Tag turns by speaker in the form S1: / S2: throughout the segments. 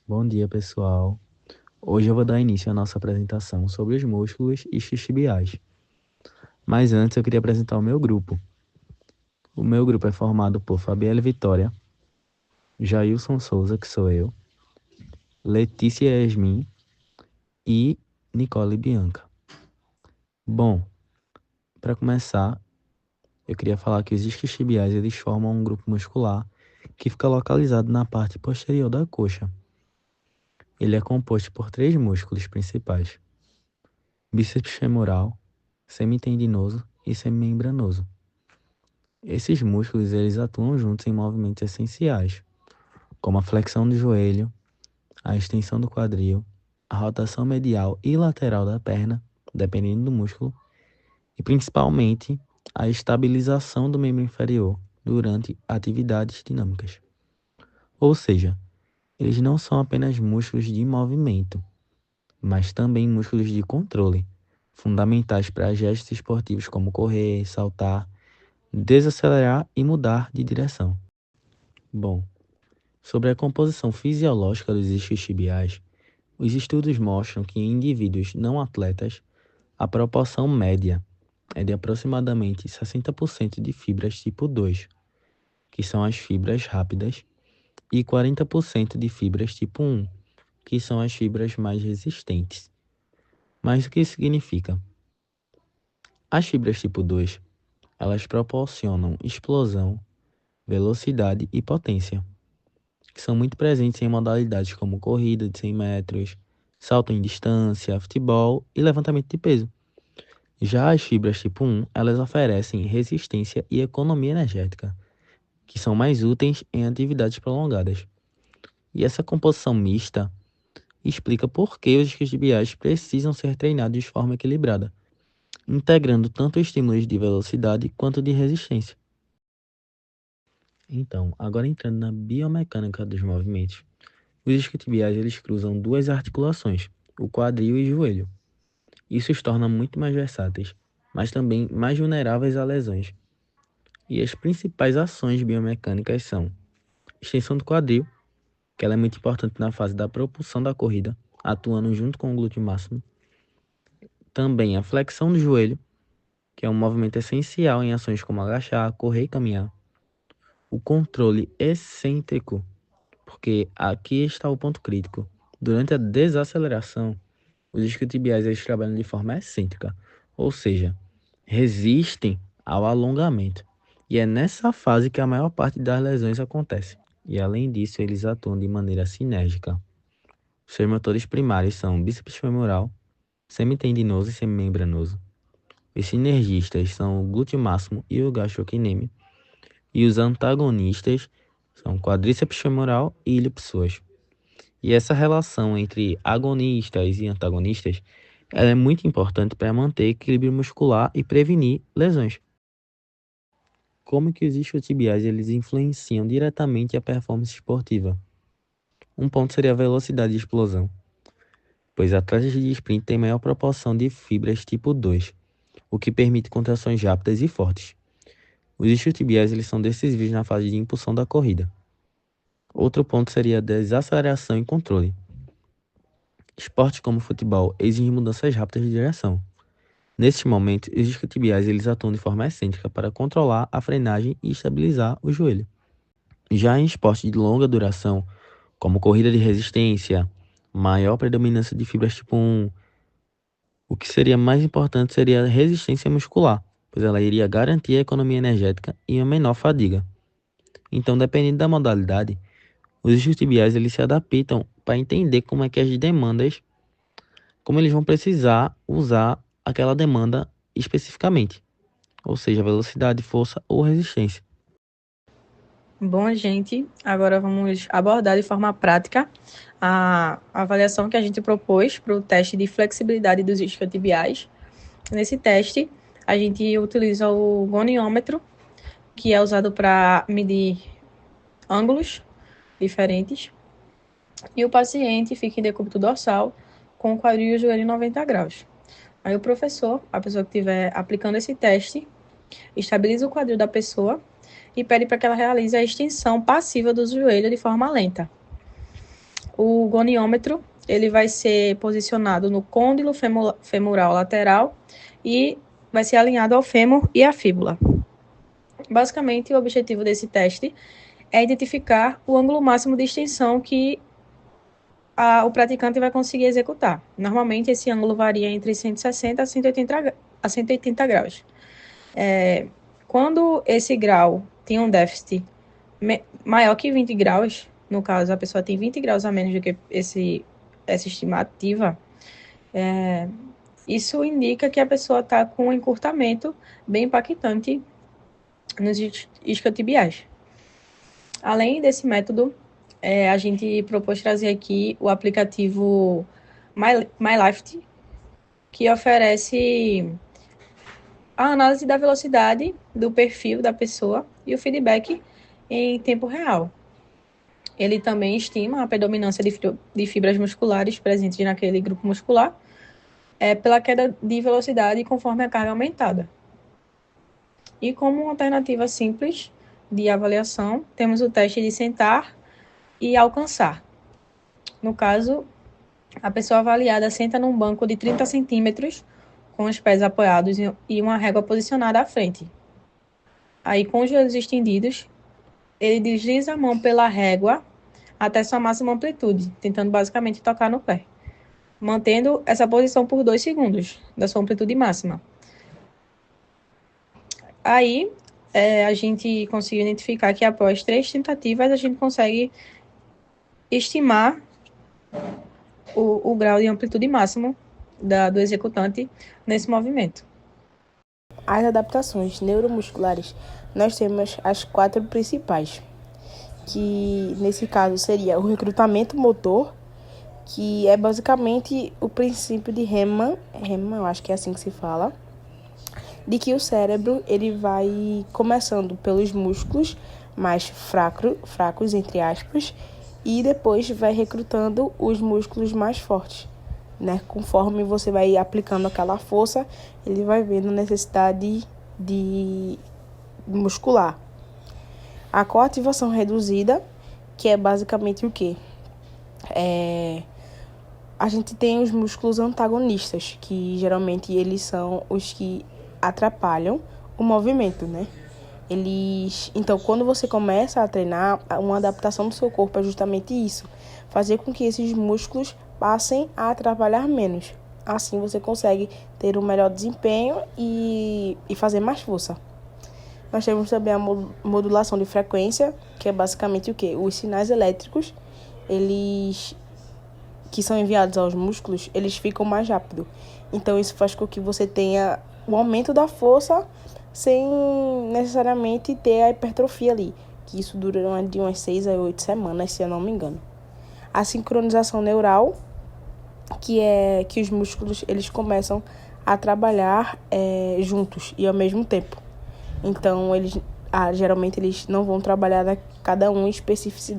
S1: Bom dia, pessoal. Hoje eu vou dar início à nossa apresentação sobre os músculos isquiotibiais. Mas antes eu queria apresentar o meu grupo. O meu grupo é formado por Fabielle Vitória, Jailson Souza, que sou eu, Letícia Yasmin e Nicole Bianca. Bom, para começar, eu queria falar que os isquiotibiais eles formam um grupo muscular que fica localizado na parte posterior da coxa. Ele é composto por três músculos principais: bíceps femoral, semitendinoso e semimembranoso. Esses músculos eles atuam juntos em movimentos essenciais, como a flexão do joelho, a extensão do quadril, a rotação medial e lateral da perna, dependendo do músculo, e principalmente a estabilização do membro inferior durante atividades dinâmicas. Ou seja, eles não são apenas músculos de movimento, mas também músculos de controle, fundamentais para gestos esportivos como correr, saltar, desacelerar e mudar de direção. Bom, sobre a composição fisiológica dos isquiotibiais, os estudos mostram que em indivíduos não atletas, a proporção média é de aproximadamente 60% de fibras tipo 2, que são as fibras rápidas, e 40% de fibras tipo 1, que são as fibras mais resistentes. Mas o que isso significa? As fibras tipo 2, elas proporcionam explosão, velocidade e potência, que são muito presentes em modalidades como corrida de 100 metros, salto em distância, futebol e levantamento de peso. Já as fibras tipo 1, elas oferecem resistência e economia energética, que são mais úteis em atividades prolongadas. E essa composição mista explica por que os isquiotibiais precisam ser treinados de forma equilibrada, integrando tanto estímulos de velocidade quanto de resistência. Então, agora entrando na biomecânica dos movimentos, os isquiotibiais eles cruzam duas articulações, o quadril e o joelho. Isso os torna muito mais versáteis, mas também mais vulneráveis a lesões. E as principais ações biomecânicas são extensão do quadril, que ela é muito importante na fase da propulsão da corrida, atuando junto com o glúteo máximo. Também a flexão do joelho, que é um movimento essencial em ações como agachar, correr e caminhar. O controle excêntrico, porque aqui está o ponto crítico. Durante a desaceleração, os isquiotibiais eles trabalham de forma excêntrica, ou seja, resistem ao alongamento. E é nessa fase que a maior parte das lesões acontece. E além disso, eles atuam de maneira sinérgica. Seus motores primários são bíceps femoral, semitendinoso e semimembranoso. Os sinergistas são o glúteo máximo e o gastrocnêmio. E os antagonistas são quadríceps femoral e ilho-psoas. E essa relação entre agonistas e antagonistas ela é muito importante para manter equilíbrio muscular e prevenir lesões. Como que os isquiotibiais eles influenciam diretamente a performance esportiva? Um ponto seria a velocidade de explosão, pois atletas de sprint têm maior proporção de fibras tipo 2, o que permite contrações rápidas e fortes. Os isquiotibiais eles são decisivos na fase de impulsão da corrida. Outro ponto seria a desaceleração e controle. Esportes como futebol exigem mudanças rápidas de direção. Nesses momentos, os isquiotibiais eles atuam de forma excêntrica para controlar a frenagem e estabilizar o joelho. Já em esportes de longa duração, como corrida de resistência, maior predominância de fibras tipo 1, o que seria mais importante seria a resistência muscular, pois ela iria garantir a economia energética e a menor fadiga. Então, dependendo da modalidade, os isquiotibiais eles se adaptam para entender como é que as demandas, como eles vão precisar usar aquela demanda especificamente, ou seja, velocidade, força ou resistência.
S2: Bom, gente, agora vamos abordar de forma prática a avaliação que a gente propôs para o teste de flexibilidade dos isquiotibiais. Nesse teste, a gente utiliza o goniômetro, que é usado para medir ângulos diferentes, e o paciente fica em decúbito dorsal com o quadril e o joelho em 90 graus. Aí o professor, a pessoa que estiver aplicando esse teste, estabiliza o quadril da pessoa e pede para que ela realize a extensão passiva do joelho de forma lenta. O goniômetro, ele vai ser posicionado no côndilo femoral lateral e vai ser alinhado ao fêmur e à fíbula. Basicamente, o objetivo desse teste é identificar o ângulo máximo de extensão que o praticante vai conseguir executar. Normalmente, esse ângulo varia entre 160 a 180 graus. Quando esse grau tem um déficit maior que 20 graus, no caso, a pessoa tem 20 graus a menos do que essa estimativa, isso indica que a pessoa está com um encurtamento bem impactante nos isquiotibiais. Além desse método, a gente propôs trazer aqui o aplicativo MyLift, que oferece a análise da velocidade do perfil da pessoa e o feedback em tempo real. Ele também estima a predominância de fibras musculares presentes naquele grupo muscular pela queda de velocidade conforme a carga aumentada. E como uma alternativa simples de avaliação, temos o teste de sentar e alcançar. No caso, a pessoa avaliada senta num banco de 30 centímetros, com os pés apoiados e uma régua posicionada à frente. Aí, com os joelhos estendidos, ele desliza a mão pela régua até sua máxima amplitude, tentando basicamente tocar no pé, mantendo essa posição por 2 segundos, da sua amplitude máxima. Aí, a gente conseguiu identificar que após 3 tentativas, a gente consegue estimar o grau de amplitude máximo do executante nesse movimento.
S3: As adaptações neuromusculares, nós temos as 4 principais, que nesse caso seria o recrutamento motor, que é basicamente o princípio de Riemann, eu acho que é assim que se fala, de que o cérebro ele vai começando pelos músculos mais fracos, entre aspas, e depois vai recrutando os músculos mais fortes, né? Conforme você vai aplicando aquela força, ele vai vendo necessidade de muscular. A coativação reduzida, que é basicamente o quê? A gente tem os músculos antagonistas, que geralmente eles são os que atrapalham o movimento, né? Então, quando você começa a treinar, uma adaptação do seu corpo é justamente isso, fazer com que esses músculos passem a atrapalhar menos. Assim você consegue ter um melhor desempenho e fazer mais força. Nós temos também a modulação de frequência, que é basicamente o quê? Os sinais elétricos, que são enviados aos músculos, eles ficam mais rápido. Então, isso faz com que você tenha o aumento da força sem necessariamente ter a hipertrofia ali, que isso dura de umas 6 a 8 semanas, se eu não me engano. A sincronização neural, que é que os músculos eles começam a trabalhar juntos e ao mesmo tempo. Então, geralmente eles não vão trabalhar cada um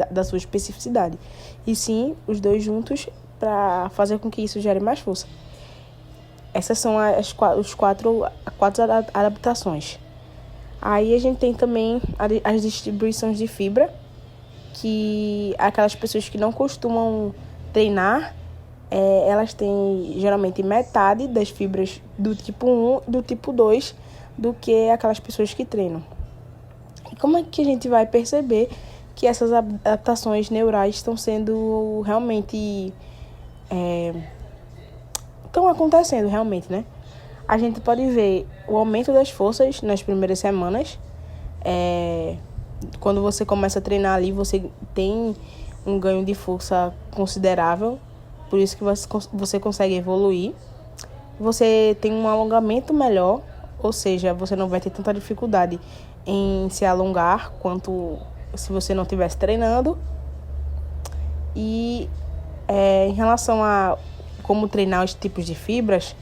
S3: da sua especificidade, e sim os dois juntos para fazer com que isso gere mais força. Essas são as quatro adaptações. Aí a gente tem também as distribuições de fibra, que aquelas pessoas que não costumam treinar, elas têm geralmente metade das fibras do tipo 1 e do tipo 2 do que aquelas pessoas que treinam. E como é que a gente vai perceber que essas adaptações neurais estão sendo realmente... estão acontecendo realmente, né? A gente pode ver o aumento das forças nas primeiras semanas. Quando você começa a treinar ali, você tem um ganho de força considerável. Por isso que você consegue evoluir. Você tem um alongamento melhor, ou seja, você não vai ter tanta dificuldade em se alongar quanto se você não estivesse treinando. E em relação a como treinar os tipos de fibras,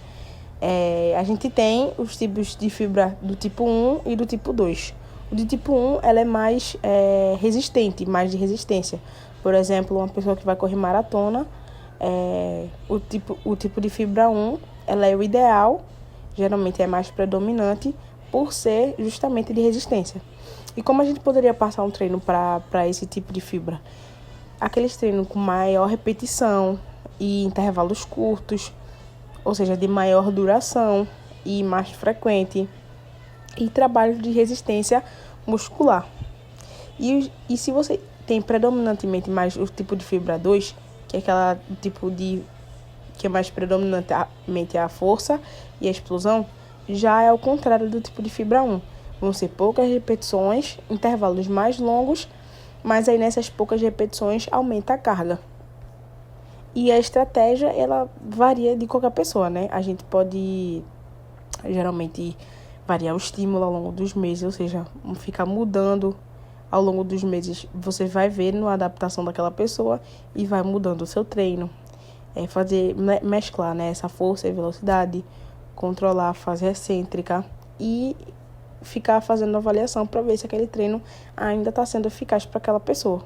S3: a gente tem os tipos de fibra do tipo 1 e do tipo 2. O de tipo 1 ela é mais resistente, mais de resistência. Por exemplo, uma pessoa que vai correr maratona, o tipo de fibra 1 ela é o ideal, geralmente é mais predominante, por ser justamente de resistência. E como a gente poderia passar um treino para esse tipo de fibra? aqueles treinos com maior repetição e intervalos curtos, ou seja, de maior duração e mais frequente, e trabalho de resistência muscular. E se você tem predominantemente mais o tipo de fibra 2, que é aquela tipo de que é mais predominantemente a força e a explosão, já é o contrário do tipo de fibra 1. Vão ser poucas repetições, intervalos mais longos, mas aí nessas poucas repetições aumenta a carga. E a estratégia, ela varia de qualquer pessoa, né? A gente pode, geralmente, variar o estímulo ao longo dos meses, ou seja, ficar mudando ao longo dos meses. Você vai ver na adaptação daquela pessoa e vai mudando o seu treino. Mesclar, né, essa força e velocidade, controlar a fase excêntrica e ficar fazendo avaliação para ver se aquele treino ainda está sendo eficaz para aquela pessoa.